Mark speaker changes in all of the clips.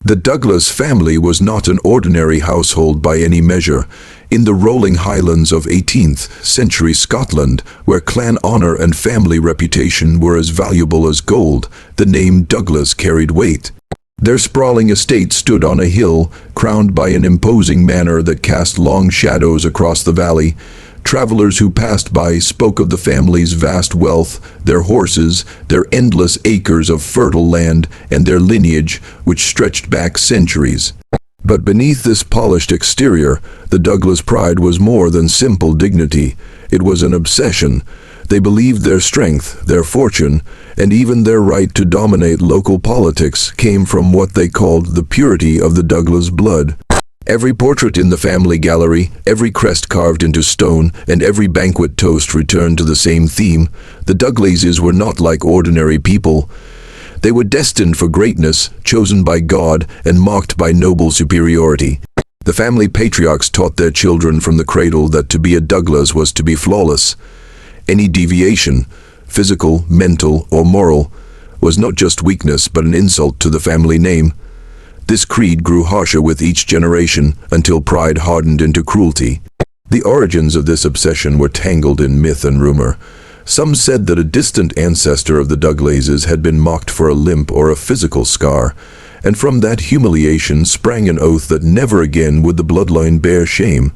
Speaker 1: The Douglas family was not an ordinary household by any measure. In the rolling highlands of 18th century Scotland, where clan honour and family reputation were as valuable as gold, the name Douglas carried weight. Their sprawling estate stood on a hill, crowned by an imposing manor that cast long shadows across the valley. Travelers who passed by spoke of the family's vast wealth, their horses, their endless acres of fertile land, and their lineage, which stretched back centuries. But beneath this polished exterior, the Douglas pride was more than simple dignity. It was an obsession. They believed their strength, their fortune, and even their right to dominate local politics came from what they called the purity of the Douglas blood. Every portrait in the family gallery, every crest carved into stone, and every banquet toast returned to the same theme. The Douglases were not like ordinary people. They were destined for greatness, chosen by God, and marked by noble superiority. The family patriarchs taught their children from the cradle that to be a Douglas was to be flawless. Any deviation, physical, mental, or moral, was not just weakness but an insult to the family name. This creed grew harsher with each generation until pride hardened into cruelty. The origins of this obsession were tangled in myth and rumor. Some said that a distant ancestor of the Douglases had been mocked for a limp or a physical scar, and from that humiliation sprang an oath that never again would the bloodline bear shame.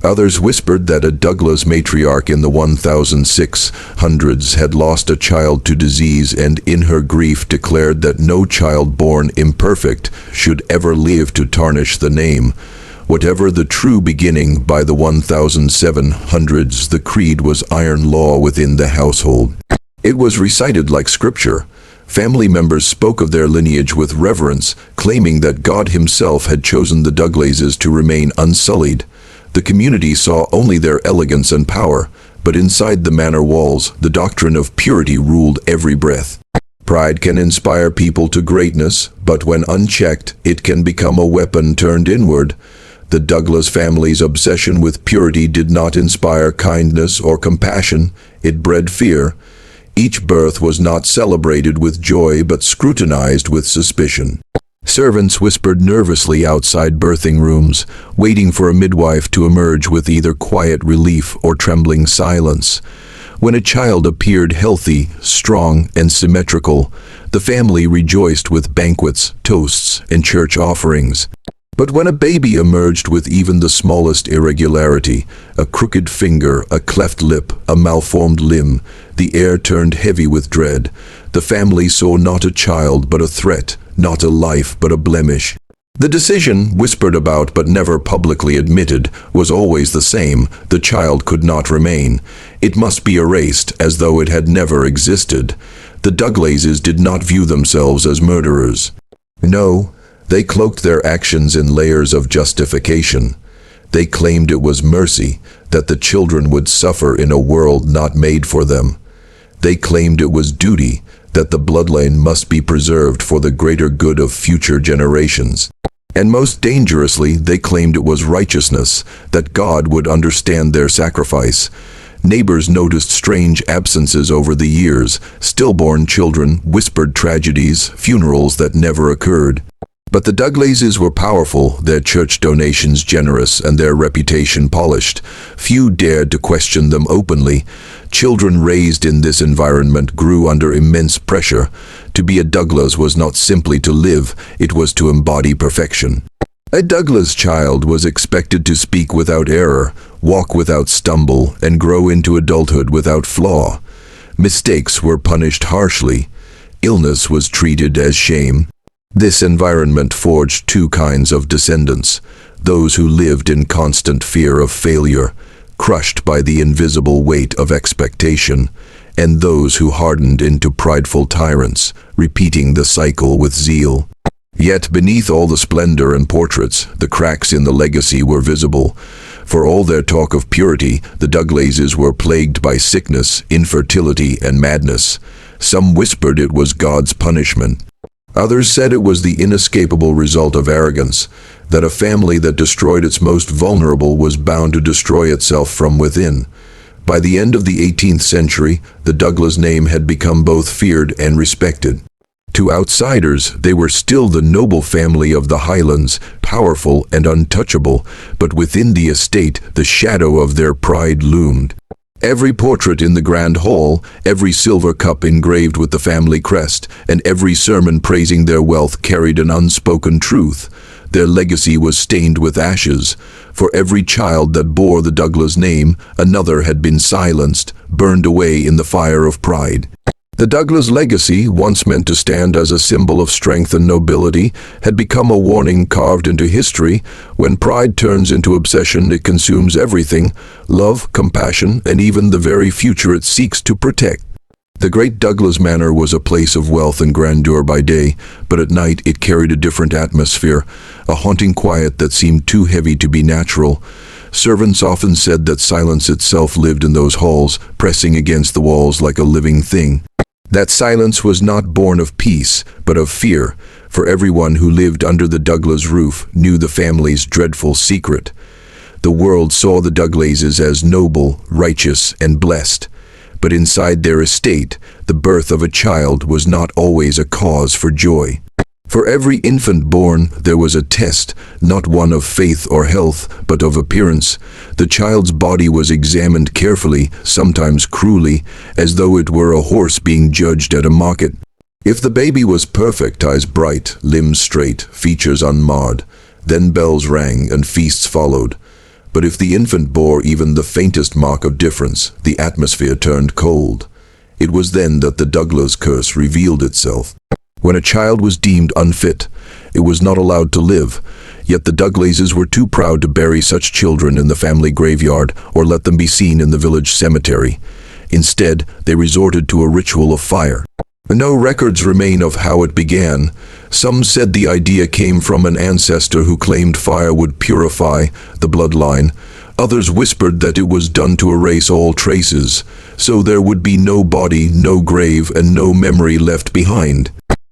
Speaker 1: Others whispered that a Douglas matriarch in the 1600s had lost a child to disease and in her grief declared that no child born imperfect should ever live to tarnish the name. Whatever the true beginning, by the 1700s the creed was iron law within the household. It was recited like scripture. Family members spoke of their lineage with reverence, claiming that God himself had chosen the Douglases to remain unsullied. The community saw only their elegance and power, but inside the manor walls, the doctrine of purity ruled every breath. Pride can inspire people to greatness, but when unchecked, it can become a weapon turned inward. The Douglas family's obsession with purity did not inspire kindness or compassion, it bred fear. Each birth was not celebrated with joy but scrutinized with suspicion. Servants whispered nervously outside birthing rooms, waiting for a midwife to emerge with either quiet relief or trembling silence. When a child appeared healthy, strong, and symmetrical, the family rejoiced with banquets, toasts, and church offerings. But when a baby emerged with even the smallest irregularity, a crooked finger, a cleft lip, a malformed limb, the air turned heavy with dread. The family saw not a child but a threat, not a life but a blemish. The decision, whispered about but never publicly admitted, was always the same: the child could not remain. It must be erased as though it had never existed. The Douglases did not view themselves as murderers. No, they cloaked their actions in layers of justification. They claimed it was mercy, that the children would suffer in a world not made for them. They claimed it was duty, that the bloodline must be preserved for the greater good of future generations. And most dangerously, they claimed it was righteousness, that God would understand their sacrifice. Neighbors noticed strange absences over the years. Stillborn children whispered tragedies, funerals that never occurred. But the Douglases were powerful, their church donations generous, and their reputation polished. Few dared to question them openly. Children raised in this environment grew under immense pressure. To be a Douglas was not simply to live, it was to embody perfection. A Douglas child was expected to speak without error, walk without stumble, and grow into adulthood without flaw. Mistakes were punished harshly. Illness was treated as shame. This environment forged two kinds of descendants: those who lived in constant fear of failure, crushed by the invisible weight of expectation, and those who hardened into prideful tyrants, repeating the cycle with zeal. Yet beneath all the splendor and portraits, the cracks in the legacy were visible. For all their talk of purity, the Douglases were plagued by sickness, infertility, and madness. Some whispered it was God's punishment. Others said it was the inescapable result of arrogance, that a family that destroyed its most vulnerable was bound to destroy itself from within. By the end of the 18th century, the Douglas name had become both feared and respected. To outsiders, they were still the noble family of the Highlands, powerful and untouchable, but within the estate the shadow of their pride loomed. Every portrait in the grand hall, every silver cup engraved with the family crest, and every sermon praising their wealth carried an unspoken truth. Their legacy was stained with ashes. For every child that bore the Douglas name, another had been silenced, burned away in the fire of pride. The Douglas legacy, once meant to stand as a symbol of strength and nobility, had become a warning carved into history. When pride turns into obsession, it consumes everything: love, compassion, and even the very future it seeks to protect. The great Douglas Manor was a place of wealth and grandeur by day, but at night it carried a different atmosphere, a haunting quiet that seemed too heavy to be natural. Servants often said that silence itself lived in those halls, pressing against the walls like a living thing. That silence was not born of peace, but of fear, for everyone who lived under the Douglas roof knew the family's dreadful secret. The world saw the Douglases as noble, righteous, and blessed, but inside their estate, the birth of a child was not always a cause for joy. For every infant born, there was a test, not one of faith or health, but of appearance. The child's body was examined carefully, sometimes cruelly, as though it were a horse being judged at a market. If the baby was perfect, eyes bright, limbs straight, features unmarred, then bells rang and feasts followed. But if the infant bore even the faintest mark of difference, the atmosphere turned cold. It was then that the Douglas curse revealed itself. When a child was deemed unfit, it was not allowed to live, yet the Douglases were too proud to bury such children in the family graveyard or let them be seen in the village cemetery. Instead, they resorted to a ritual of fire. No records remain of how it began. Some said the idea came from an ancestor who claimed fire would purify the bloodline. Others whispered that it was done to erase all traces, so there would be no body, no grave, and no memory left behind.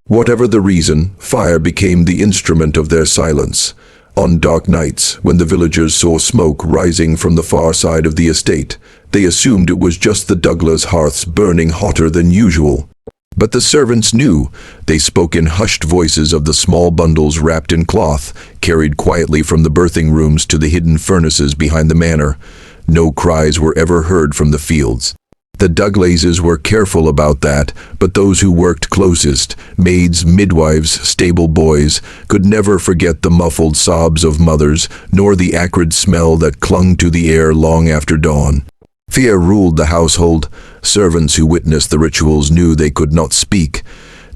Speaker 1: Whatever the reason, fire became the instrument of their silence. On dark nights, when the villagers saw smoke rising from the far side of the estate, they assumed it was just the Douglas hearths burning hotter than usual. But the servants knew. They spoke in hushed voices of the small bundles wrapped in cloth, carried quietly from the birthing rooms to the hidden furnaces behind the manor. No cries were ever heard from the fields. The Douglases were careful about that, but those who worked closest, maids, midwives, stable boys, could never forget the muffled sobs of mothers, nor the acrid smell that clung to the air long after dawn. Fear ruled the household. Servants who witnessed the rituals knew they could not speak.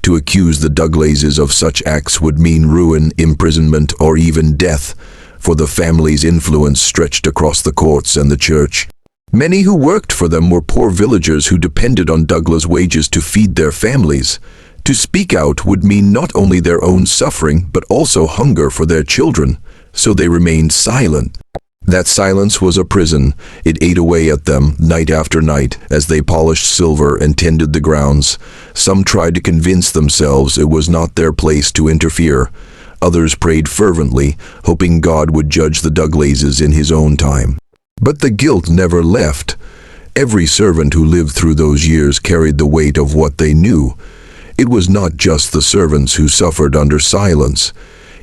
Speaker 1: To accuse the Douglases of such acts would mean ruin, imprisonment, or even death, for the family's influence stretched across the courts and the church. Many who worked for them were poor villagers who depended on Douglas wages to feed their families. To speak out would mean not only their own suffering, but also hunger for their children, so they remained silent. That silence was a prison. It ate away at them, night after night, as they polished silver and tended the grounds. Some tried to convince themselves it was not their place to interfere. Others prayed fervently, hoping God would judge the Douglases in his own time. But the guilt never left. Every servant who lived through those years carried the weight of what they knew. It was not just the servants who suffered under silence.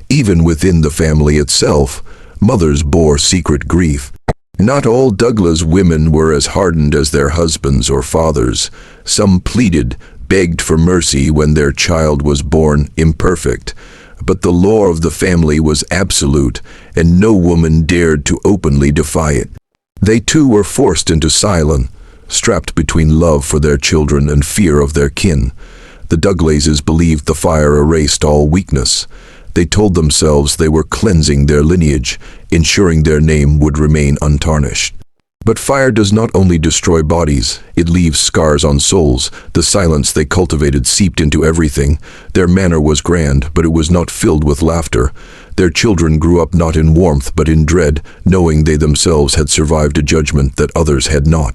Speaker 1: Even within the family itself, mothers bore secret grief. Not all Douglas women were as hardened as their husbands or fathers. Some pleaded, begged for mercy when their child was born imperfect. But the law of the family was absolute, and no woman dared to openly defy it. They too were forced into silence, strapped between love for their children and fear of their kin. The Douglases believed the fire erased all weakness. They told themselves they were cleansing their lineage, ensuring their name would remain untarnished. But fire does not only destroy bodies, it leaves scars on souls. The silence they cultivated seeped into everything. Their manner was grand, but it was not filled with laughter. Their children grew up not in warmth, but in dread, knowing they themselves had survived a judgment that others had not.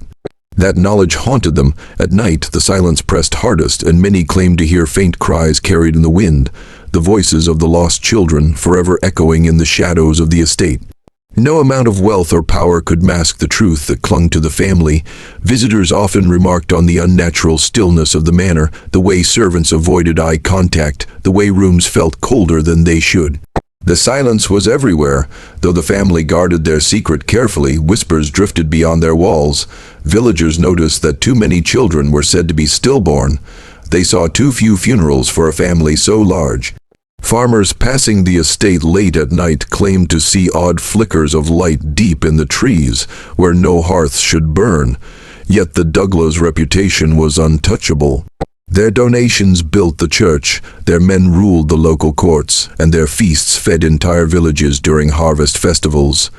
Speaker 1: That knowledge haunted them. At night, the silence pressed hardest, and many claimed to hear faint cries carried in the wind, the voices of the lost children forever echoing in the shadows of the estate. No amount of wealth or power could mask the truth that clung to the family. Visitors often remarked on the unnatural stillness of the manor, the way servants avoided eye contact, the way rooms felt colder than they should. The silence was everywhere. Though the family guarded their secret carefully, whispers drifted beyond their walls. Villagers noticed that too many children were said to be stillborn. They saw too few funerals for a family so large. Farmers passing the estate late at night claimed to see odd flickers of light deep in the trees, where no hearths should burn. Yet the Douglas' reputation was untouchable. Their donations built the church, their men ruled the local courts, and their feasts fed entire villages during harvest festivals.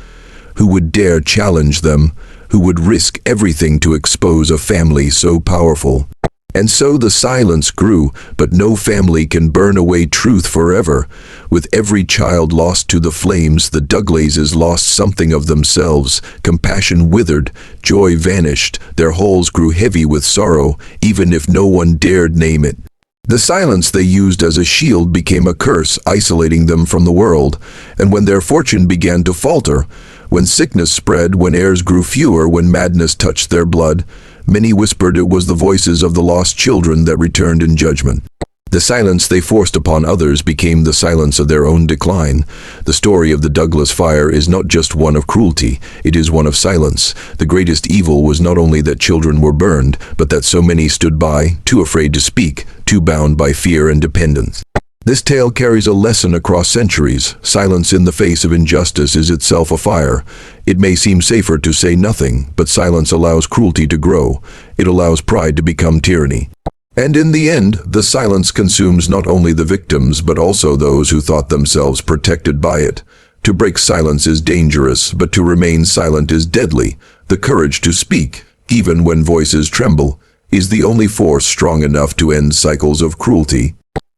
Speaker 1: Who would dare challenge them? Who would risk everything to expose a family so powerful? And so the silence grew, but no family can burn away truth forever. With every child lost to the flames, the Douglases lost something of themselves. Compassion withered, joy vanished, their halls grew heavy with sorrow, even if no one dared name it. The silence they used as a shield became a curse, isolating them from the world. And when their fortune began to falter, when sickness spread, when heirs grew fewer, when madness touched their blood, many whispered it was the voices of the lost children that returned in judgment. The silence they forced upon others became the silence of their own decline. The story of the Douglas fire is not just one of cruelty, it is one of silence. The greatest evil was not only that children were burned, but that so many stood by, too afraid to speak, too bound by fear and dependence. This tale carries a lesson across centuries. Silence in the face of injustice is itself a fire. It may seem safer to say nothing, but silence allows cruelty to grow. It allows pride to become tyranny. And in the end, the silence consumes not only the victims, but also those who thought themselves protected by it. To break silence is dangerous, but to remain silent is deadly. The courage to speak, even when voices tremble, is the only force strong enough to end cycles of cruelty.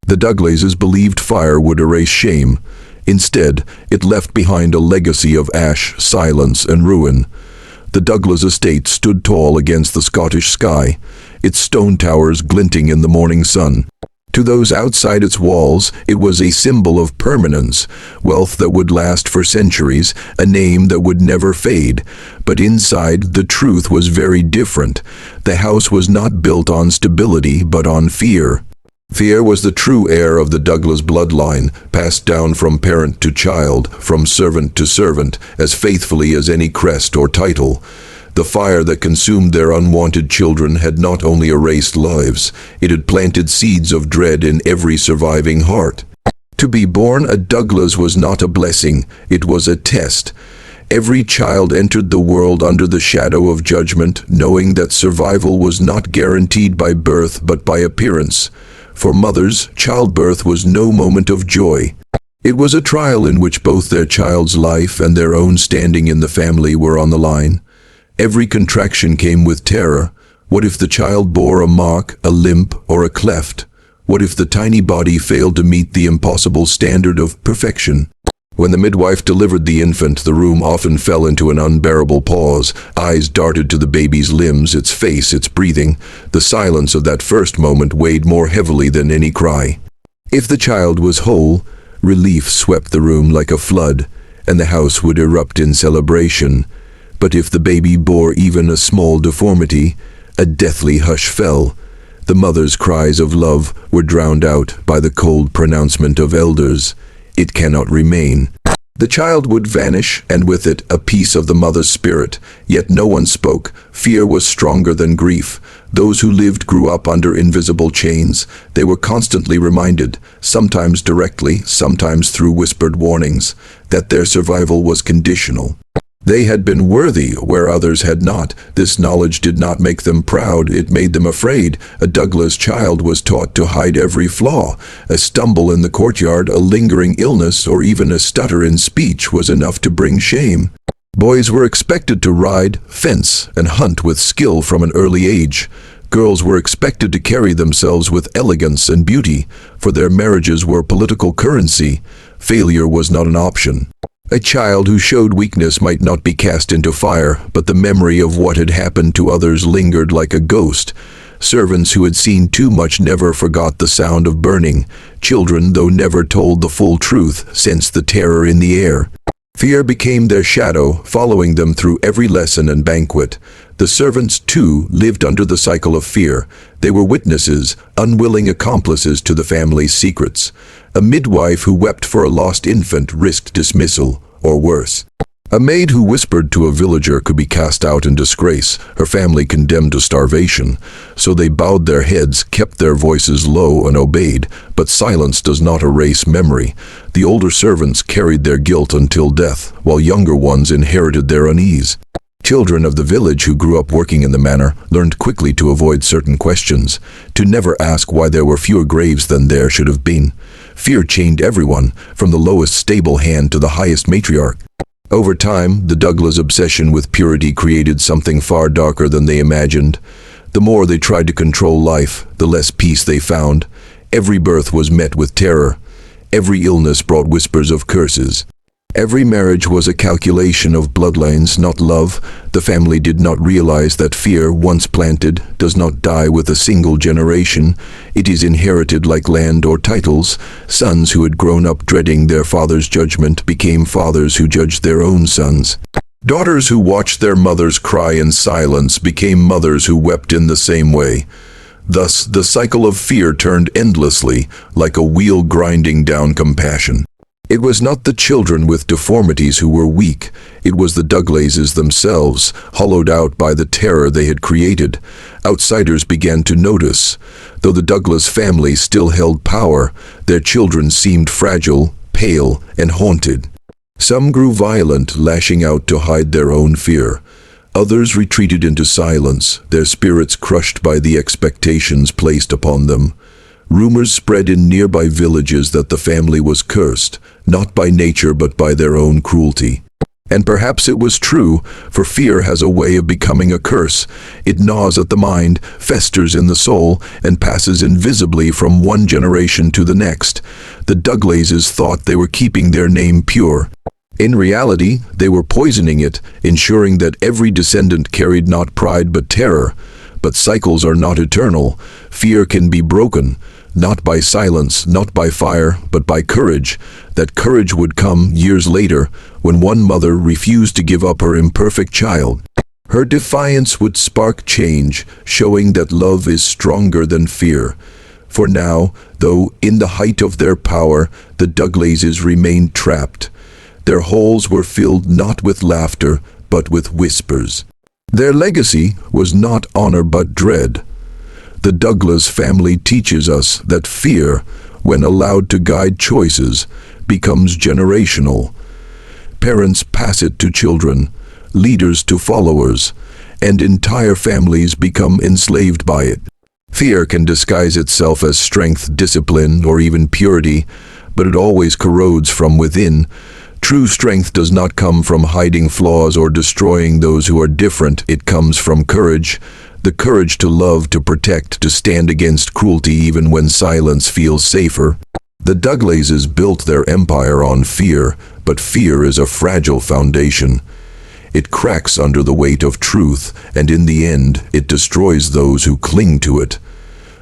Speaker 1: The Douglases believed fire would erase shame. Instead, it left behind a legacy of ash, silence, and ruin. The Douglas estate stood tall against the Scottish sky, its stone towers glinting in the morning sun. To those outside its walls, it was a symbol of permanence, wealth that would last for centuries, a name that would never fade. But inside, the truth was very different. The house was not built on stability, but on fear. Fear was the true heir of the Douglas bloodline, passed down from parent to child, from servant to servant, as faithfully as any crest or title. The fire that consumed their unwanted children had not only erased lives, it had planted seeds of dread in every surviving heart. To be born a Douglas was not a blessing, it was a test. Every child entered the world under the shadow of judgment, knowing that survival was not guaranteed by birth but by appearance. For mothers, childbirth was no moment of joy. It was a trial in which both their child's life and their own standing in the family were on the line. Every contraction came with terror. What if the child bore a mark, a limp, or a cleft? What if the tiny body failed to meet the impossible standard of perfection? When the midwife delivered the infant, the room often fell into an unbearable pause. Eyes darted to the baby's limbs, its face, its breathing. The silence of that first moment weighed more heavily than any cry. If the child was whole, relief swept the room like a flood, and the house would erupt in celebration. But if the baby bore even a small deformity, a deathly hush fell. The mother's cries of love were drowned out by the cold pronouncement of elders. It cannot remain. The child would vanish, and with it a piece of the mother's spirit. Yet no one spoke. Fear was stronger than grief. Those who lived grew up under invisible chains. They were constantly reminded, sometimes directly, sometimes through whispered warnings, that their survival was conditional. They had been worthy where others had not. This knowledge did not make them proud, it made them afraid. A Douglas child was taught to hide every flaw. A stumble in the courtyard, a lingering illness, or even a stutter in speech was enough to bring shame. Boys were expected to ride, fence, and hunt with skill from an early age. Girls were expected to carry themselves with elegance and beauty, for their marriages were political currency. Failure was not an option. A child who showed weakness might not be cast into fire, but the memory of what had happened to others lingered like a ghost. Servants who had seen too much never forgot the sound of burning. Children, though never told the full truth, sensed the terror in the air. Fear became their shadow, following them through every lesson and banquet. The servants, too, lived under the cycle of fear. They were witnesses, unwilling accomplices to the family's secrets. A midwife who wept for a lost infant risked dismissal, or worse. A maid who whispered to a villager could be cast out in disgrace, her family condemned to starvation. So they bowed their heads, kept their voices low, and obeyed. But silence does not erase memory. The older servants carried their guilt until death, while younger ones inherited their unease. Children of the village who grew up working in the manor learned quickly to avoid certain questions, to never ask why there were fewer graves than there should have been. Fear chained everyone, from the lowest stable hand to the highest matriarch. Over time, the Douglas obsession with purity created something far darker than they imagined. The more they tried to control life, the less peace they found. Every birth was met with terror. Every illness brought whispers of curses. Every marriage was a calculation of bloodlines, not love. The family did not realize that fear, once planted, does not die with a single generation. It is inherited like land or titles. Sons who had grown up dreading their father's judgment became fathers who judged their own sons. Daughters who watched their mothers cry in silence became mothers who wept in the same way. Thus, the cycle of fear turned endlessly, like a wheel grinding down compassion. It was not the children with deformities who were weak. It was the Douglases themselves, hollowed out by the terror they had created. Outsiders began to notice. Though the Douglas family still held power, their children seemed fragile, pale, and haunted. Some grew violent, lashing out to hide their own fear. Others retreated into silence, their spirits crushed by the expectations placed upon them. Rumors spread in nearby villages that the family was cursed, not by nature but by their own cruelty. And perhaps it was true, for fear has a way of becoming a curse. It gnaws at the mind, festers in the soul, and passes invisibly from one generation to the next. The Douglases thought they were keeping their name pure. In reality, they were poisoning it, ensuring that every descendant carried not pride but terror. But cycles are not eternal. Fear can be broken, not by silence, not by fire, but by courage. That courage would come years later, when one mother refused to give up her imperfect child. Her defiance would spark change, showing that love is stronger than fear. For now, though in the height of their power, the Douglases remained trapped. Their halls were filled not with laughter, but with whispers. Their legacy was not honor but dread. The Douglas family teaches us that fear, when allowed to guide choices, becomes generational. Parents pass it to children, leaders to followers, and entire families become enslaved by it. Fear can disguise itself as strength, discipline, or even purity, but it always corrodes from within. True strength does not come from hiding flaws or destroying those who are different. It comes from courage, the courage to love, to protect, to stand against cruelty even when silence feels safer. The Douglases built their empire on fear, but fear is a fragile foundation. It cracks under the weight of truth, and in the end, it destroys those who cling to it.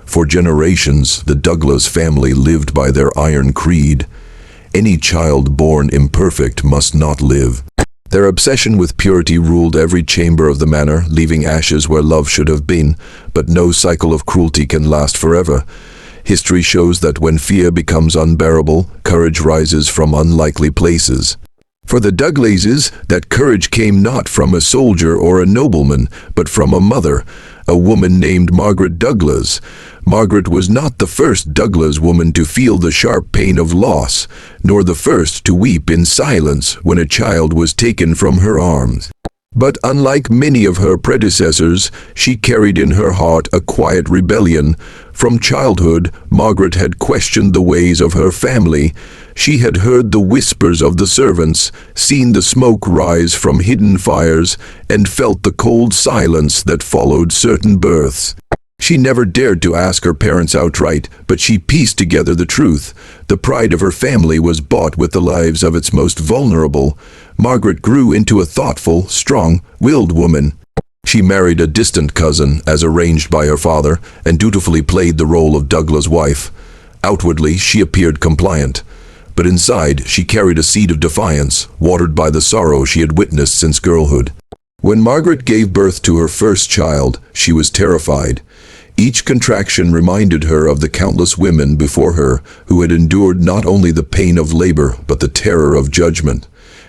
Speaker 1: For generations, the Douglas family lived by their iron creed. Any child born imperfect must not live. Their obsession with purity ruled every chamber of the manor, leaving ashes where love should have been. But no cycle of cruelty can last forever. History shows that when fear becomes unbearable, courage rises from unlikely places. For the Douglases, that courage came not from a soldier or a nobleman, but from a mother, a woman named Margaret Douglas. Margaret was not the first Douglas woman to feel the sharp pain of loss, nor the first to weep in silence when a child was taken from her arms. But unlike many of her predecessors, she carried in her heart a quiet rebellion. From childhood, Margaret had questioned the ways of her family. She had heard the whispers of the servants, seen the smoke rise from hidden fires, and felt the cold silence that followed certain births. She never dared to ask her parents outright, but she pieced together the truth. The pride of her family was bought with the lives of its most vulnerable. Margaret grew into a thoughtful, strong-willed woman. She married a distant cousin, as arranged by her father, and dutifully played the role of Douglas' wife. Outwardly, she appeared compliant. but inside she carried a seed of defiance, watered by the sorrow she had witnessed since girlhood. When Margaret gave birth to her first child, she was terrified. Each contraction reminded her of the countless women before her who had endured not only the pain of labor but the terror of judgment.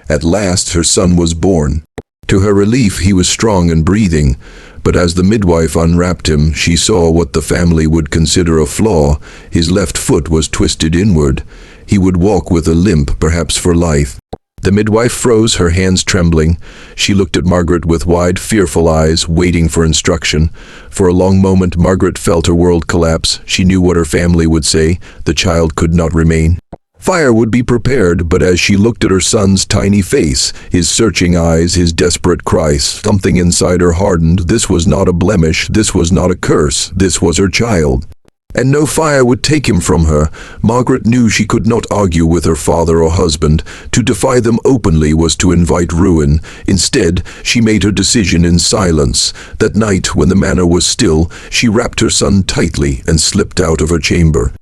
Speaker 1: At last her son was born. To her relief, he was strong and breathing, but as the midwife unwrapped him, she saw what the family would consider a flaw. His left foot was twisted inward. He would walk with a limp, perhaps for life. The midwife froze, her hands trembling. She looked at Margaret with wide, fearful eyes, waiting for instruction. For a long moment, Margaret felt her world collapse. She knew what her family would say. The child could not remain. Fire would be prepared, but as she looked at her son's tiny face, his searching eyes, his desperate cries, something inside her hardened. This was not a blemish, this was not a curse, this was her child. And no fire would take him from her. Margaret knew she could not argue with her father or husband. To defy them openly was to invite ruin. Instead, she made her decision in silence. That night, when the manor was still, she wrapped her son tightly and slipped out of her chamber.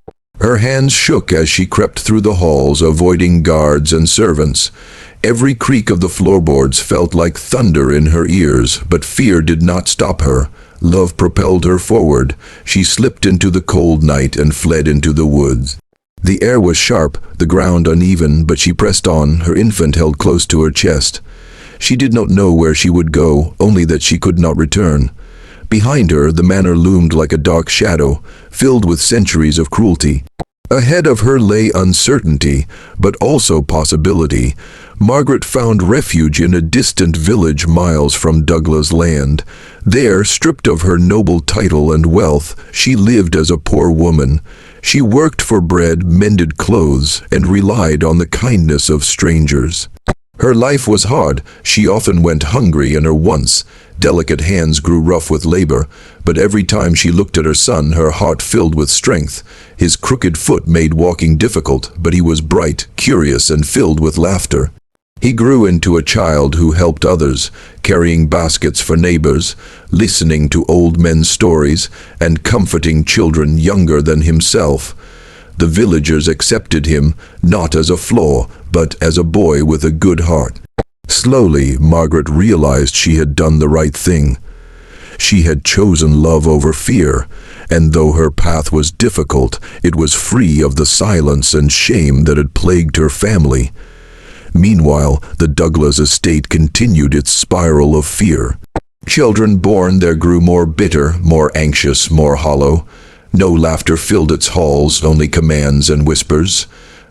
Speaker 1: Her hands shook as she crept through the halls, avoiding guards and servants. Every creak of the floorboards felt like thunder in her ears, but fear did not stop her. Love propelled her forward. She slipped into the cold night and fled into the woods. The air was sharp, the ground uneven, but she pressed on, her infant held close to her chest. She did not know where she would go, only that she could not return. Behind her, the manor loomed like a dark shadow, filled with centuries of cruelty. Ahead of her lay uncertainty, but also possibility. Margaret found refuge in a distant village miles from Douglas land. There, stripped of her noble title and wealth, she lived as a poor woman. She worked for bread, mended clothes, and relied on the kindness of strangers. Her life was hard. She often went hungry, and her once delicate hands grew rough with labor. But every time she looked at her son, her heart filled with strength. His crooked foot made walking difficult, but he was bright, curious, and filled with laughter. He grew into a child who helped others, carrying baskets for neighbors, listening to old men's stories, and comforting children younger than himself. The villagers accepted him, not as a flaw, but as a boy with a good heart. Slowly, Margaret realized she had done the right thing. She had chosen love over fear, and though her path was difficult, it was free of the silence and shame that had plagued her family. Meanwhile, the Douglas estate continued its spiral of fear. Children born there grew more bitter, more anxious, more hollow. No laughter filled its halls, only commands and whispers.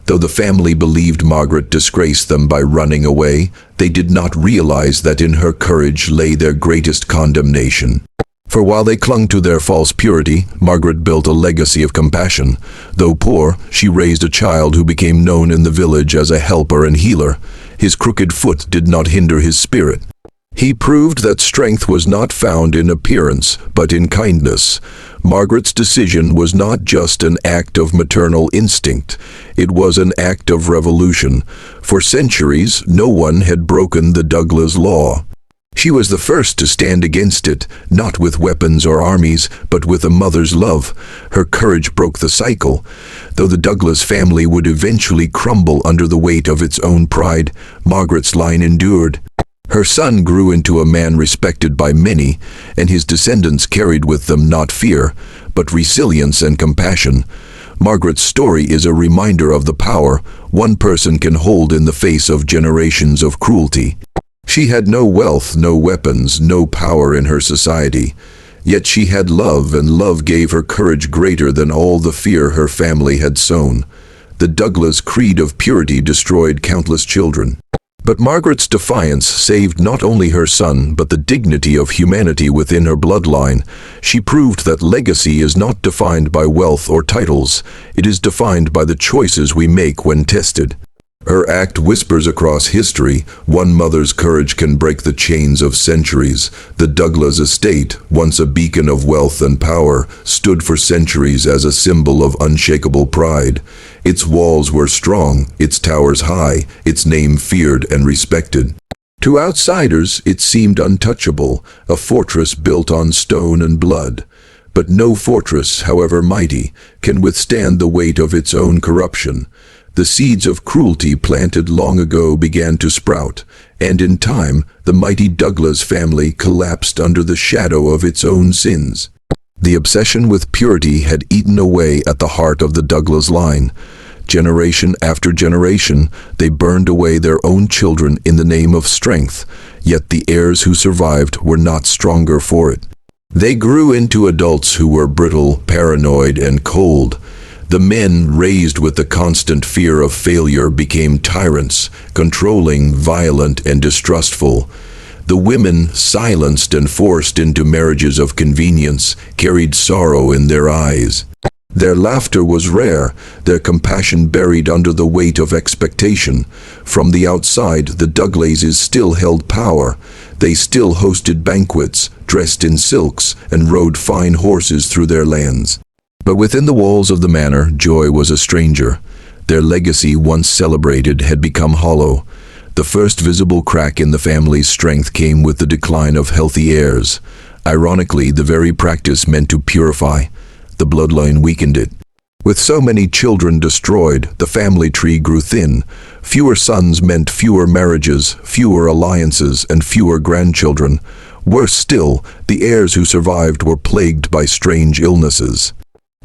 Speaker 1: Though the family believed Margaret disgraced them by running away, they did not realize that in her courage lay their greatest condemnation. For while they clung to their false purity, Margaret built a legacy of compassion. Though poor, she raised a child who became known in the village as a helper and healer. His crooked foot did not hinder his spirit. He proved that strength was not found in appearance, but in kindness. Margaret's decision was not just an act of maternal instinct. It was an act of revolution. For centuries, no one had broken the Douglas law. She was the first to stand against it, not with weapons or armies, but with a mother's love. Her courage broke the cycle. Though the Douglas family would eventually crumble under the weight of its own pride, Margaret's line endured. Her son grew into a man respected by many, and his descendants carried with them not fear, but resilience and compassion. Margaret's story is a reminder of the power one person can hold in the face of generations of cruelty. She had no wealth, no weapons, no power in her society. Yet she had love, and love gave her courage greater than all the fear her family had sown. The Douglas creed of purity destroyed countless children. But Margaret's defiance saved not only her son, but the dignity of humanity within her bloodline. She proved that legacy is not defined by wealth or titles. It is defined by the choices we make when tested. Her act whispers across history. One mother's courage can break the chains of centuries. The Douglas estate, once a beacon of wealth and power, stood for centuries as a symbol of unshakable pride. Its walls were strong, its towers high, its name feared and respected. To outsiders, it seemed untouchable, a fortress built on stone and blood. But no fortress, however mighty, can withstand the weight of its own corruption. The seeds of cruelty planted long ago began to sprout, and in time, the mighty Douglas family collapsed under the shadow of its own sins. The obsession with purity had eaten away at the heart of the Douglas line. Generation after generation, they burned away their own children in the name of strength, yet the heirs who survived were not stronger for it. They grew into adults who were brittle, paranoid, and cold. The men, raised with the constant fear of failure, became tyrants, controlling, violent, and distrustful. The women, silenced and forced into marriages of convenience, carried sorrow in their eyes. Their laughter was rare, their compassion buried under the weight of expectation. From the outside, the Douglases still held power. They still hosted banquets, dressed in silks, and rode fine horses through their lands. But within the walls of the manor, joy was a stranger. Their legacy, once celebrated, had become hollow. The first visible crack in the family's strength came with the decline of healthy heirs. Ironically, the very practice meant to purify. The bloodline weakened it. With so many children destroyed, the family tree grew thin. Fewer sons meant fewer marriages, fewer alliances, and fewer grandchildren. Worse still, the heirs who survived were plagued by strange illnesses.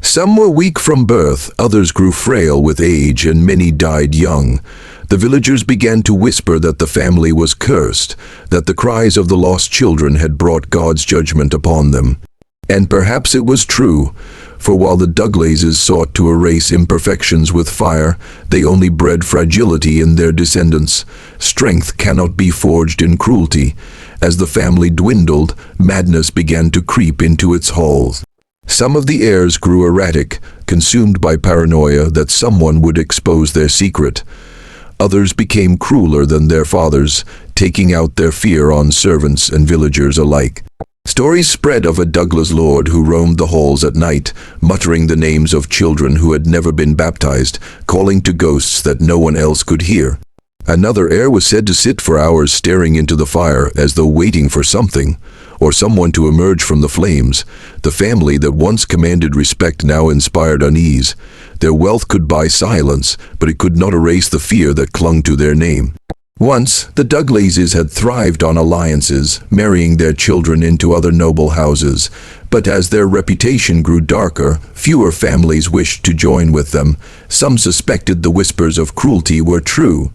Speaker 1: Some were weak from birth, others grew frail with age, and many died young. The villagers began to whisper that the family was cursed, that the cries of the lost children had brought God's judgment upon them. And perhaps it was true, for while the Douglases sought to erase imperfections with fire, they only bred fragility in their descendants. Strength cannot be forged in cruelty. As the family dwindled, madness began to creep into its halls. Some of the heirs grew erratic, consumed by paranoia that someone would expose their secret. Others became crueler than their fathers, taking out their fear on servants and villagers alike. Stories spread of a Douglas lord who roamed the halls at night, muttering the names of children who had never been baptized, calling to ghosts that no one else could hear. Another heir was said to sit for hours staring into the fire as though waiting for something, or someone to emerge from the flames. The family that once commanded respect now inspired unease. Their wealth could buy silence, but it could not erase the fear that clung to their name. Once, the Douglases had thrived on alliances, marrying their children into other noble houses. But as their reputation grew darker, fewer families wished to join with them. Some suspected the whispers of cruelty were true.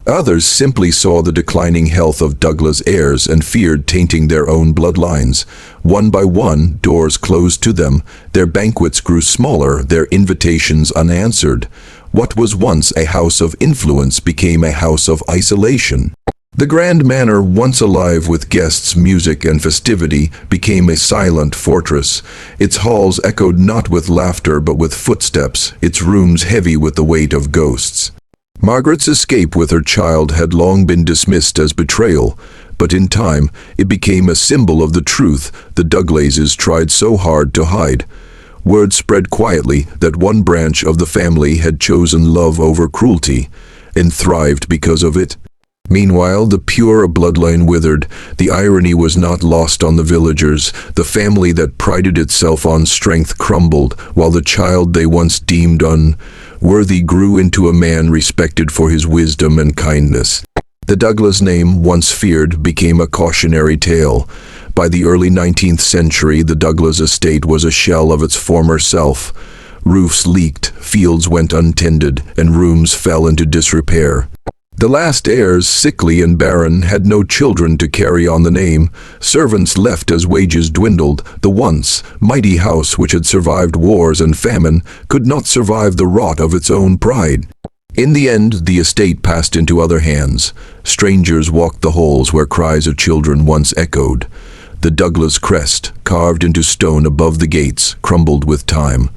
Speaker 1: Others simply saw the declining health of Douglas heirs and feared tainting their own bloodlines. One by one, doors closed to them. Their banquets grew smaller, their invitations unanswered. What was once a house of influence became a house of isolation. The grand manor, once alive with guests, music, and festivity, became a silent fortress. Its halls echoed not with laughter but with footsteps, its rooms heavy with the weight of ghosts. Margaret's escape with her child had long been dismissed as betrayal, but in time it became a symbol of the truth the Douglases tried so hard to hide. Word spread quietly that one branch of the family had chosen love over cruelty, and thrived because of it. Meanwhile, the pure bloodline withered. The irony was not lost on the villagers. The family that prided itself on strength crumbled, while the child they once deemed unworthy grew into a man respected for his wisdom and kindness. The Douglas name, once feared, became a cautionary tale. By the early 19th century, the Douglas estate was a shell of its former self. Roofs leaked, fields went untended, and rooms fell into disrepair. The last heirs, sickly and barren, had no children to carry on the name. Servants left as wages dwindled. The once mighty house, which had survived wars and famine, could not survive the rot of its own pride. In the end, the estate passed into other hands. Strangers walked the halls where cries of children once echoed. The Douglas crest, carved into stone above the gates, crumbled with time.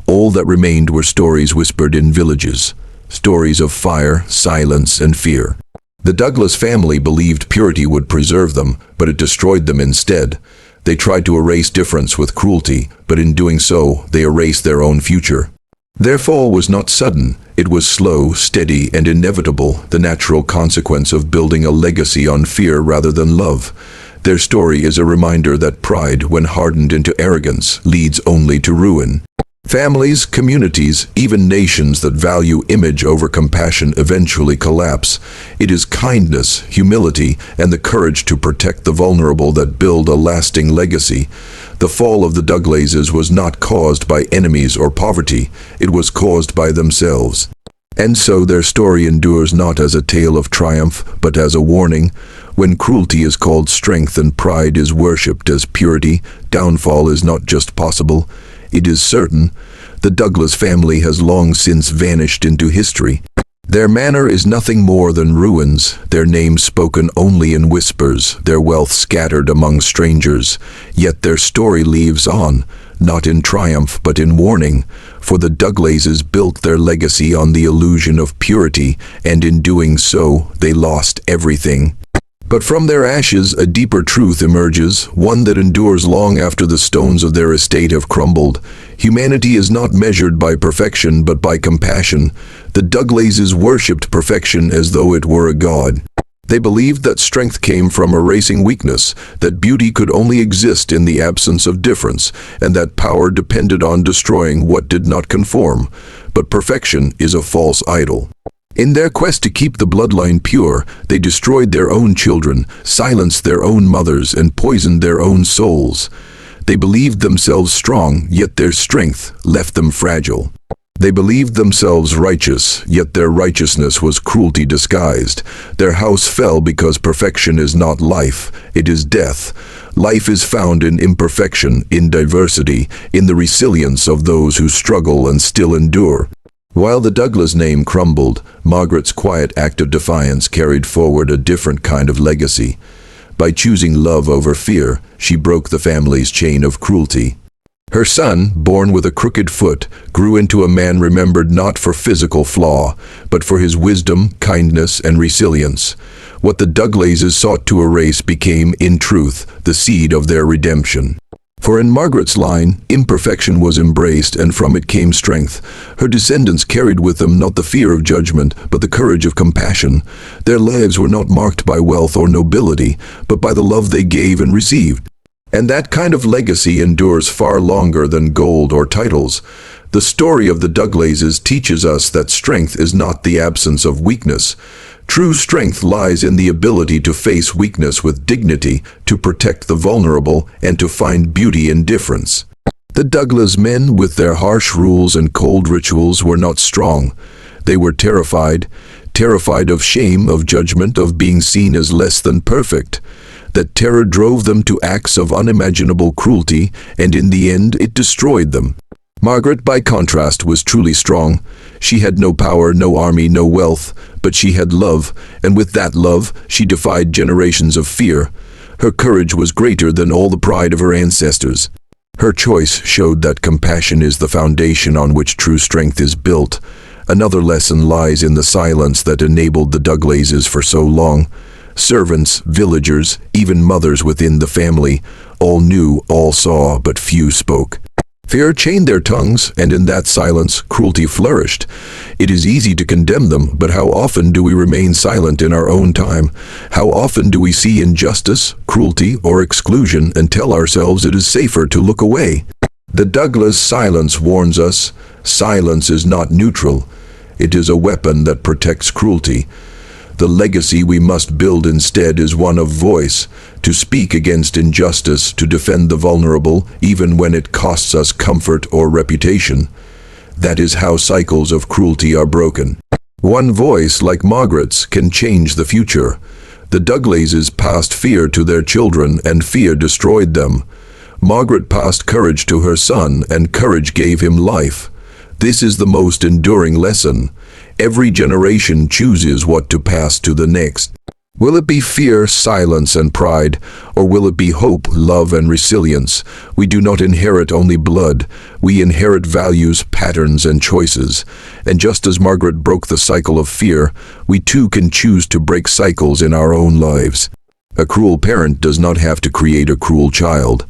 Speaker 1: All that remained were stories whispered in villages. Stories of fire, silence, and fear. The Douglas family believed purity would preserve them, but it destroyed them instead. They tried to erase difference with cruelty, but in doing so, they erased their own future. Their fall was not sudden. It was slow, steady, and inevitable, the natural consequence of building a legacy on fear rather than love. Their story is a reminder that pride, when hardened into arrogance, leads only to ruin. Families, communities, even nations that value image over compassion eventually collapse. It is kindness, humility, and the courage to protect the vulnerable that build a lasting legacy. The fall of the Douglases was not caused by enemies or poverty, it was caused by themselves. And so their story endures not as a tale of triumph, but as a warning. When cruelty is called strength and pride is worshipped as purity, downfall is not just possible, it is certain. The Douglas family has long since vanished into history. Their manor is nothing more than ruins, their name spoken only in whispers, their wealth scattered among strangers. Yet their story lives on, not in triumph but in warning, for the Douglases built their legacy on the illusion of purity, and in doing so, they lost everything. But from their ashes a deeper truth emerges, one that endures long after the stones of their estate have crumbled. Humanity is not measured by perfection but by compassion. The Douglases worshipped perfection as though it were a god. They believed that strength came from erasing weakness, that beauty could only exist in the absence of difference, and that power depended on destroying what did not conform. But perfection is a false idol. In their quest to keep the bloodline pure, they destroyed their own children, silenced their own mothers, and poisoned their own souls. They believed themselves strong, yet their strength left them fragile. They believed themselves righteous, yet their righteousness was cruelty disguised. Their house fell because perfection is not life, it is death. Life is found in imperfection, in diversity, in the resilience of those who struggle and still endure. While the Douglas name crumbled, Margaret's quiet act of defiance carried forward a different kind of legacy. By choosing love over fear, she broke the family's chain of cruelty. Her son, born with a crooked foot, grew into a man remembered not for physical flaw, but for his wisdom, kindness, and resilience. What the Douglases sought to erase became, in truth, the seed of their redemption. For in Margaret's line, imperfection was embraced, and from it came strength. Her descendants carried with them not the fear of judgment, but the courage of compassion. Their lives were not marked by wealth or nobility, but by the love they gave and received. And that kind of legacy endures far longer than gold or titles. The story of the Douglases teaches us that strength is not the absence of weakness. True strength lies in the ability to face weakness with dignity, to protect the vulnerable, and to find beauty in difference. The Douglas men, with their harsh rules and cold rituals, were not strong. They were terrified of shame, of judgment, of being seen as less than perfect. That terror drove them to acts of unimaginable cruelty, and in the end it destroyed them. Margaret, by contrast, was truly strong. She had no power, no army, no wealth, but she had love, and with that love, she defied generations of fear. Her courage was greater than all the pride of her ancestors. Her choice showed that compassion is the foundation on which true strength is built. Another lesson lies in the silence that enabled the Douglases for so long. Servants, villagers, even mothers within the family, all knew, all saw, but few spoke. Fear chained their tongues, and in that silence, cruelty flourished. It is easy to condemn them, but how often do we remain silent in our own time? How often do we see injustice, cruelty, or exclusion and tell ourselves it is safer to look away? The Douglas silence warns us, silence is not neutral. It is a weapon that protects cruelty. The legacy we must build instead is one of voice, to speak against injustice, to defend the vulnerable, even when it costs us comfort or reputation. That is how cycles of cruelty are broken. One voice, like Margaret's, can change the future. The Douglases passed fear to their children, and fear destroyed them. Margaret passed courage to her son, and courage gave him life. This is the most enduring lesson. Every generation chooses what to pass to the next. Will it be fear, silence, and pride, or will it be hope, love, and resilience? We do not inherit only blood. We inherit values, patterns, and choices. And just as Margaret broke the cycle of fear, we too can choose to break cycles in our own lives. A cruel parent does not have to create a cruel child.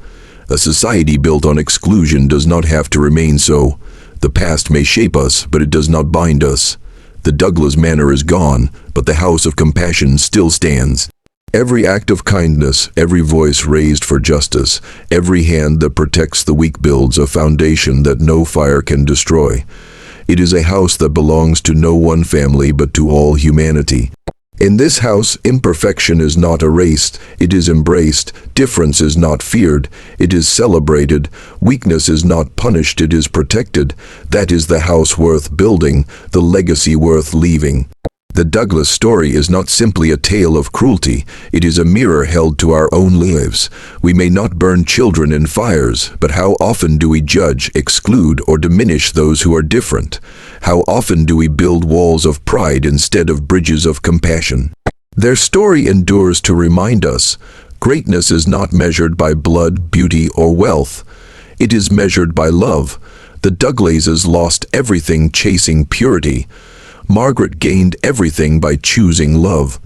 Speaker 1: A society built on exclusion does not have to remain so. The past may shape us, but it does not bind us. The Douglas manor is gone, but the house of compassion still stands. Every act of kindness, every voice raised for justice, every hand that protects the weak builds a foundation that no fire can destroy. It is a house that belongs to no one family but to all humanity. In this house, imperfection is not erased, it is embraced, difference is not feared, it is celebrated, weakness is not punished, it is protected. That is the house worth building, the legacy worth leaving. The Douglas story is not simply a tale of cruelty, it is a mirror held to our own lives. We may not burn children in fires, but how often do we judge, exclude, or diminish those who are different? How often do we build walls of pride instead of bridges of compassion? Their story endures to remind us, greatness is not measured by blood, beauty, or wealth. It is measured by love. The Douglases lost everything chasing purity. Margaret gained everything by choosing love.